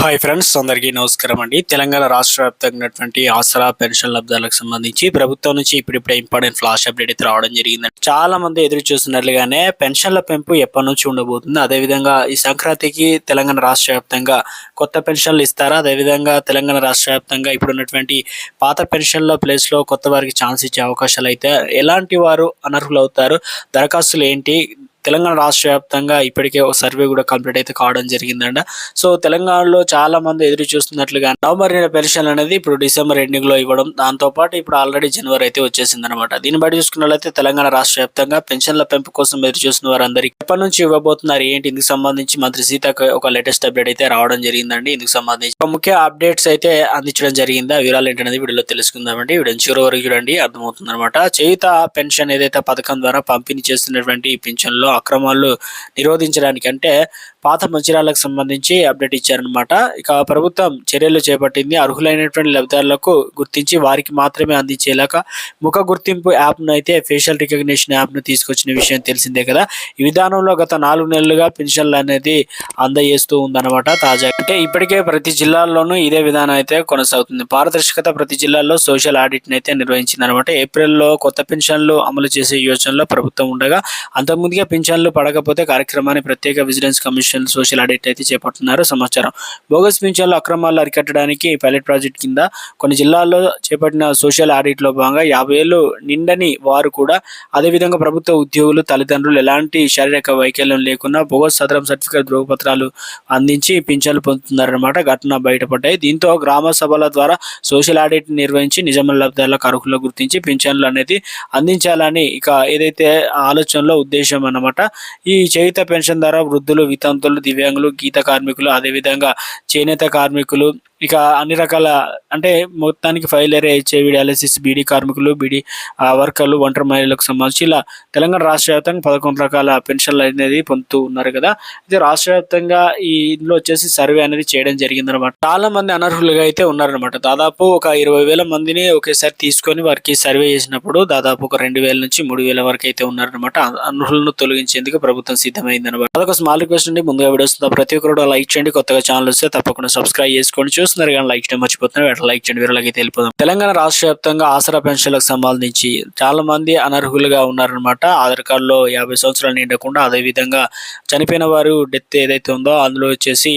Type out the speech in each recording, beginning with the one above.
Hi friends, అందరికీ నమస్కారం అండి. తెలంగాణ రాష్ట్ర వ్యాప్తంగా ఉన్నటువంటి ఆసరా పెన్షన్ లబ్ధాలకు సంబంధించి ప్రభుత్వం నుంచి ఇప్పుడిప్పుడే ఇంపార్టెంట్ ఫ్లాష్ అప్డేట్ అయితే రావడం జరిగిందండి. చాలా మంది ఎదురు చూస్తున్నట్లుగానే పెన్షన్ల పెంపు ఎప్పటి నుంచి ఉండబోతుంది, అదేవిధంగా ఈ సంక్రాంతికి తెలంగాణ రాష్ట్ర వ్యాప్తంగా కొత్త పెన్షన్లు ఇస్తారా, అదేవిధంగా తెలంగాణ రాష్ట్ర వ్యాప్తంగా ఇప్పుడు ఉన్నటువంటి పాత పెన్షన్ల ప్లేస్లో కొత్త వారికి ఛాన్స్ ఇచ్చే అవకాశాలు అయితే ఎలాంటి వారు అనర్హులు అవుతారు, దరఖాస్తులు ఏంటి, తెలంగాణ రాష్ట్ర వ్యాప్తంగా ఇప్పటికే ఒక సర్వే కూడా కంప్లీట్ అయితే కావడం జరిగిందంట. సో తెలంగాణలో చాలా మంది ఎదురు చూస్తున్నట్లుగా నవంబర్ నెల పెన్షన్ అనేది ఇప్పుడు డిసెంబర్ ఎండింగ్ లో ఇవ్వడం, దాంతోపాటు ఇప్పుడు ఆల్రెడీ జనవరి అయితే వచ్చేసింది అనమాట. దీన్ని బట్టి చూసుకున్నట్లయితే తెలంగాణ రాష్ట్ర వ్యాప్తంగా పెన్షన్ల పెంపు కోసం ఎదురు చూస్తున్న వారందరికీ ఎప్పటి నుంచి ఇవ్వబోతున్నారు ఏంటి, ఇందుకు సంబంధించి మంత్రి సీతకు ఒక లేటెస్ట్ అప్డేట్ అయితే రావడం జరిగిందండి. ఇందుకు సంబంధించి ఒక ముఖ్య అప్డేట్స్ అయితే అందించడం జరిగింది. ఆ వివరాలు ఏంటనేది వీడియోలో తెలుసుకుందామండి. వీడియో చివరి వరకు చూడండి, అర్థమవుతుంది అనమాట. చేయుత పెన్షన్ ఏదైతే పథకం ద్వారా పంపిణీ చేస్తున్నటువంటి ఈ పెన్షన్లో అక్రమాలు నిరోధించడానికి అంటే పాత మంచిరాలకు సంబంధించి అప్డేట్ ఇచ్చారనమాట. ఇక ప్రభుత్వం చర్యలు చేపట్టింది. అర్హులైనటువంటి లబ్ధిదారులకు గుర్తించి వారికి మాత్రమే అందించేలాగా ముఖ గుర్తింపు యాప్ను అయితే ఫేషియల్ రికగ్నిషన్ యాప్ను తీసుకొచ్చిన విషయం తెలిసిందే కదా. ఈ విధానంలో గత 4 నెలలుగా పెన్షన్లు అనేది అందజేస్తూ ఉందన్నమాట. తాజా అంటే ఇప్పటికే ప్రతి జిల్లాల్లోనూ ఇదే విధానం అయితే కొనసాగుతుంది. పారదర్శకత ప్రతి జిల్లాల్లో సోషల్ ఆడిట్ని అయితే నిర్వహించింది అనమాట. ఏప్రిల్లో కొత్త పెన్షన్లు అమలు చేసే యోచనలో ప్రభుత్వం ఉండగా అంతకుముందుగా పెన్షన్లు పడకపోతే కార్యక్రమాన్ని ప్రత్యేక విజిలెన్స్ కమిషన్ సోషల్ ఆడిట్ అయితే చేపడుతున్నారు సమాచారం. బోగస్ పింఛన్ల అక్రమాలు అరికట్టడానికి పైలట్ ప్రాజెక్ట్ కింద కొన్ని జిల్లాల్లో చేపట్టిన సోషల్ ఆడిట్ లో భాగంగా 50 ఏళ్లు నిండని వారు కూడా, అదేవిధంగా ప్రభుత్వ ఉద్యోగులు, తల్లిదండ్రులు ఎలాంటి శారీరక వైకల్యం లేకుండా బోగస్ సదరం సర్టిఫికేట్ ధృవపత్రాలు అందించి పింఛన్లు పొందుతున్నారన్నమాట. ఘటన బయటపడ్డాయి. దీంతో గ్రామ సభల ద్వారా సోషల్ ఆడిట్ నిర్వహించి నిజమైన లబ్ధాలకు అర్హులను గుర్తించి పింఛన్లు అనేది అందించాలని ఇక ఏదైతే ఆలోచనలో ఉద్దేశం అన్నమాట. ఈ చేయుత పెన్షన్ ద్వారా వృద్ధులు, వితంతులు, దివ్యాంగులు, గీత కార్మికులు, అదేవిధంగా చేనేత కార్మికులు, ఇక అన్ని రకాల అంటే మొత్తానికి ఫైలర్, హెచ్ఐవి, డయాలసిస్, బీడీ కార్మికులు, బీడీ వర్కర్లు, ఒంటరి మహిళలకు సంబంధించి ఇలా తెలంగాణ రాష్ట్ర వ్యాప్తంగా 11 రకాల పెన్షన్లు అనేది పొందుతూ ఉన్నారు కదా. అయితే రాష్ట్ర వ్యాప్తంగా ఈ ఇందులో వచ్చేసి సర్వే అనేది చేయడం జరిగిందనమాట. చాలా మంది అనర్హులుగా అయితే ఉన్నారనమాట. దాదాపు ఒక 20,000 మందిని ఒకేసారి తీసుకొని వారికి సర్వే చేసినప్పుడు దాదాపు ఒక 2,000 నుంచి 3,000 వరకు అయితే ఉన్నారనమాట. అనర్హులను తొలగించేందుకు ప్రభుత్వం సిద్ధమైందనమాట. అదొక స్మాల్ రిక్వెస్ట్ అండి. ముందుగా వీడియోస్ ప్రతి ఒక్కరు లైక్ చేయండి. కొత్తగా ఛానల్ వస్తే తప్పకుండా సబ్స్క్రైబ్ చేసుకోండి. చూస్తున్నారు కానీ లైక్ చేయడం మర్చిపోతున్నారు. అట్లా లైక్ చేయండి. వీళ్ళకి తెలిపోదాం. తెలంగాణ రాష్ట్ర వ్యాప్తంగా ఆసరా పెన్షన్లకు సంబంధించి చాలా మంది అనర్హులుగా ఉన్నారనమాట. ఆధార్ కార్డులో 50 సంవత్సరాలు నిండకుండా, అదేవిధంగా చనిపోయిన వారు డెత్ ఏదైతే ఉందో అందులో వచ్చేసి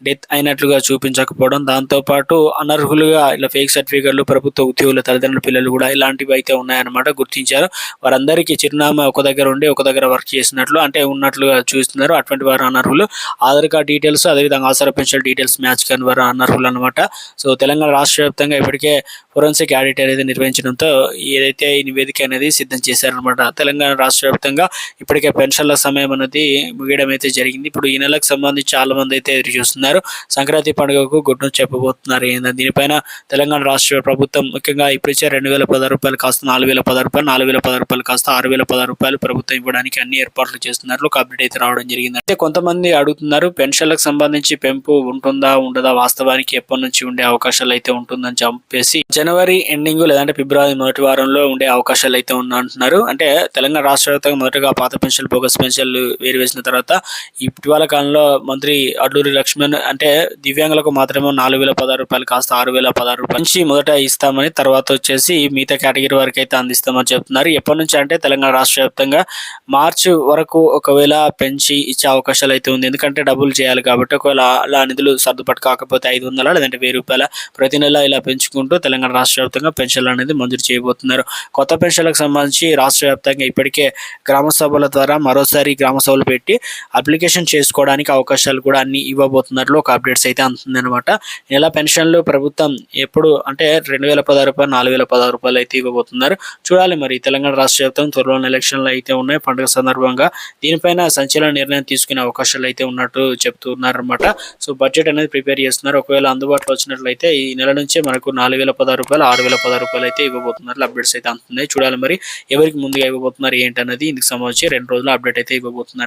డెత్ అయినట్లుగా చూపించకపోవడం, దాంతోపాటు అనర్హులుగా ఇలా ఫేక్ సర్టిఫికెట్లు, ప్రభుత్వ ఉద్యోగుల తల్లిదండ్రుల పిల్లలు కూడా ఇలాంటివి అయితే ఉన్నాయన్నమాట. గుర్తించారు. వారందరికీ చిరునామా ఒక దగ్గర ఉండి ఒక దగ్గర వర్క్ చేసినట్లు అంటే ఉన్నట్లుగా చూస్తున్నారు. అటువంటి వారు అనర్హులు. ఆధార్ కార్డ్ డీటెయిల్స్, అదేవిధంగా ఆసరా పెన్షన్ డీటెయిల్స్ మ్యాచ్ కాని వారు అనర్హులు అనమాట. సో తెలంగాణ రాష్ట్ర వ్యాప్తంగా ఇప్పటికే ఫోరెన్సిక్ ఆడిట్ అనేది నిర్వహించడంతో ఏదైతే ఈ నివేదిక అనేది సిద్ధం చేశారనమాట. తెలంగాణ రాష్ట్ర వ్యాప్తంగా ఇప్పటికే పెన్షన్ల సమయం అనేది ముగియడం అయితే జరిగింది. ఇప్పుడు ఈ నెలకు సంబంధించి చాలా మంది అయితే ఎదురు చూస్తున్నారు. సంక్రాంతి పండుగకు గుడ్డు చెప్పబోతున్నారు. దీనిపైన తెలంగాణ రాష్ట్ర ప్రభుత్వం ముఖ్యంగా ఇప్పుడు ఇచ్చే 2,016 రూపాయలు కాస్త 4,016 రూపాయలు, 4,016 రూపాయలు కాస్త 6,016 రూపాయలు ప్రభుత్వం ఇవ్వడానికి అన్ని ఏర్పాట్లు చేస్తున్నారు. ఒక అప్డేట్ అయితే రావడం జరిగింది. అయితే కొంతమంది అడుగుతున్నారు, పెన్షన్లకు సంబంధించి పెంపు ఉంటుందా ఉండదా, వాస్తవానికి ఎప్పటి నుంచి ఉండే అవకాశాలు అయితే ఉంటుందని చెప్పేసి జనవరి ఎండింగ్ లేదంటే ఫిబ్రవరి మొదటి వారంలో ఉండే అవకాశాలు అయితే అంటున్నారు. అంటే తెలంగాణ రాష్ట్ర వ్యాప్తంగా మొదటగా పాత పెన్షన్లు, బోగస్ పెన్షన్లు వేసిన తర్వాత ఇటీవల కాలంలో మంత్రి అడ్లూరి లక్ష్మణ్ అంటే దివ్యాంగులకు మాత్రమే 4,016 రూపాయలు కాస్త 6,016 రూపాయల నుంచి మొదట ఇస్తామని, తర్వాత వచ్చేసి మిగతా కేటగిరీ వరకు అయితే అందిస్తామని చెప్తున్నారు. ఎప్పటి నుంచి అంటే తెలంగాణ రాష్ట్ర వ్యాప్తంగా మార్చి వరకు ఒకవేళ పెంచి ఇచ్చే అవకాశాలు అయితే ఉంది. ఎందుకంటే డబ్బులు చేయాలి కాబట్టి. ఒకవేళ అలా నిధులు సర్దుబాటు కాకపోతే 500 లేదంటే 1,000 రూపాయల ప్రతి నెల ఇలా పెంచుకుంటూ తెలంగాణ రాష్ట్ర వ్యాప్తంగా పెన్షన్లు అనేది మంజూరు చేయబోతున్నారు. కొత్త పెన్షన్లకు సంబంధించి రాష్ట్ర వ్యాప్తంగా ఇప్పటికే గ్రామ సభల ద్వారా మరోసారి గ్రామ సభలు పెట్టి అప్లికేషన్ చేసుకోవడానికి అవకాశాలు కూడా అన్ని ఇవ్వబోతున్నట్లు ఒక అప్డేట్స్ అయితే అందుతుంది అనమాట. నెల పెన్షన్లు ప్రభుత్వం ఎప్పుడు అంటే 2,016 రూపాయలు, 4,016 రూపాయలు అయితే ఇవ్వబోతున్నారు. చూడాలి మరి. తెలంగాణ రాష్ట్ర వ్యాప్తంగా త్వరలో ఎలక్షన్లు అయితే ఉన్నాయి పండుగ సందర్భంగా. దీనిపైన సంచలన నిర్ణయం తీసుకునే అవకాశాలు అయితే ఉన్నట్టు చెప్తున్నారన్నమాట. సో బడ్జెట్ అనేది ప్రిపేర్ చేస్తున్నారు. ఒకవేళ అందుబాటులో వచ్చినట్లయితే ఈ నెల నుంచే మనకు 4,016 రూపాయలు, 6,016 రూపాయలు అయితే ఇవ్వబోతున్నారు. అప్డేట్స్ అయితే అందుతున్నాయి. చూడాలి మరి ఎవరికి ముందుగా ఇవ్వబోతున్నారు ఏంటన్నది. ఇందుకు సంబంధించి 2 రోజులు అప్డేట్ అయితే ఇవ్వబోతున్నారు.